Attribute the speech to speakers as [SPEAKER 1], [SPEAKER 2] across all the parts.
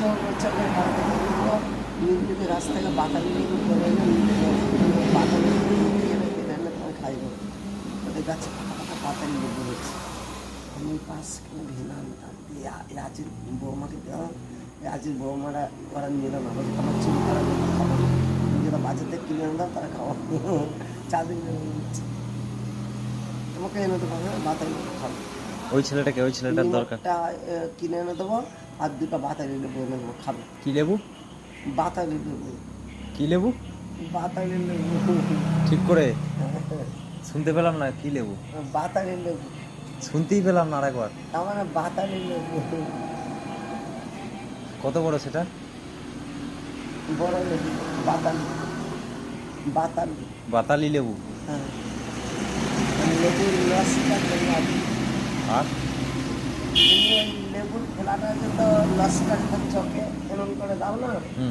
[SPEAKER 1] চকের গাছ থেকে নির্মিত গাছ থেকে বাতাবি লেবু করে এনে বাতাবি লেবু কিনে এনে তোমায় খাইব ওদের গাছে পাতা পাতা বাতাবি লেবু হচ্ছে আমি 5 কিলো ভেঙে আনতাম আজের বৌমাকে দেওয়া আজের বৌমারা ওরা নিয়ে না বলছে আমার চুল করা লেবু খাবো যেটা বাজার থেকে কিনে আনতাম তারা খাওয়া 4 দিন হচ্ছে তোমাকে এনে দেবো বাতাবি লেবু খাবো
[SPEAKER 2] ওই ছেলেটার দরকার
[SPEAKER 1] কিনে এনে দেবো আর 2টা বাতাবি লেবু এনে দেবো খাবে
[SPEAKER 2] কি লেবু?
[SPEAKER 1] বাতাবি লেবু
[SPEAKER 2] কি লেবু?
[SPEAKER 1] বাতাবি লেবু
[SPEAKER 2] ঠিক করে শুনতে পেলাম না। কি লেবু?
[SPEAKER 1] বাতাবি লেবু
[SPEAKER 2] শুনতেই পেলাম না আরেকবার।
[SPEAKER 1] তার মানে বাতাবি লেবু
[SPEAKER 2] কত বড় সেটা?
[SPEAKER 1] বড় লেবু বাতাবি বাতাবি
[SPEAKER 2] বাতালি লেবু।
[SPEAKER 1] হ্যাঁ লেবুর রসটা তোমার
[SPEAKER 2] আর
[SPEAKER 1] তুমি ওই লেবুর খোলাটা যত রসটা যখন চোখে এমন করে দাও না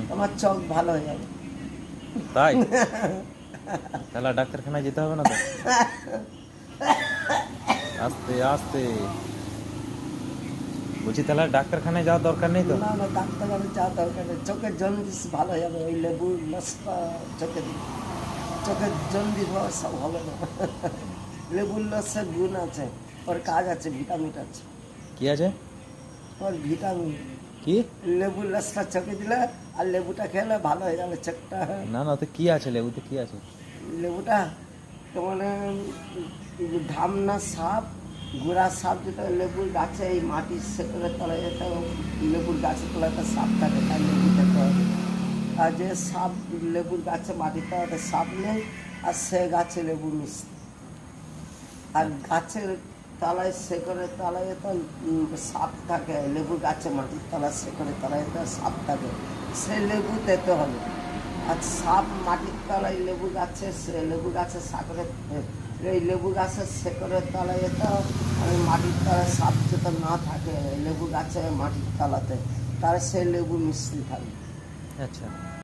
[SPEAKER 1] তোমার চোখ ভালো হয়ে যাবে।
[SPEAKER 2] তাই? তাহলে ডাক্তারখানায় যেতে হবে না তো? আস্তে আস্তে বলছি, তাহলে ডাক্তারখানায় যাওয়ার দরকার নেই তো?
[SPEAKER 1] না না ডাক্তারখানে যাওয়ার দরকার নেই, চোখের জন্ডিস ভালো হয়ে যাবে ওই লেবুর রসটা চোখে দিলে। চোখের জন্ডিস হওয়া সব হবে না। লেবুর রসের গুণ আছে, ওর কাজ আছে, ভিটামিন আছে।
[SPEAKER 2] কি আছে?
[SPEAKER 1] ওর ভিটামিন
[SPEAKER 2] কি?
[SPEAKER 1] লেবুর রসটা চোখে দিলে আর লেবুটা খেলে ভালো হয়ে যাবে চোখটা।
[SPEAKER 2] না না, তো কি আছে লেবুতে? কি আছে
[SPEAKER 1] লেবুটা তোমার ধামনা সাপ, গোড়া সাপ, যেটা লেবুর গাছে এই মাটির শেকড়ের তলায় যেটা লেবুর গাছের তলায় একটা সাপ থাকে, তাই লেবু খেতে হবে। আর যে সাপ লেবুর গাছে মাটির তলাতে সাপ নেই আর সে গাছে লেবু মিষ্টি। আর গাছের তলায় শেকড়ের তলায় তো সাপ থাকে, লেবুর গাছে মাটির তলায় শেকড়ের তলায় তো সাপ থাকে, সে লেবু দিতে হবে। আর সাপ মাটির তলায় লেবু গাছে, লেবু গাছের সাকরের এই লেবু গাছের শেকড়ের তলায় তো মাটির তলায় সাপ যেটা না থাকে লেবু গাছে মাটির তলাতে, তার সে লেবু মিষ্টি থাকবে।
[SPEAKER 2] আচ্ছা।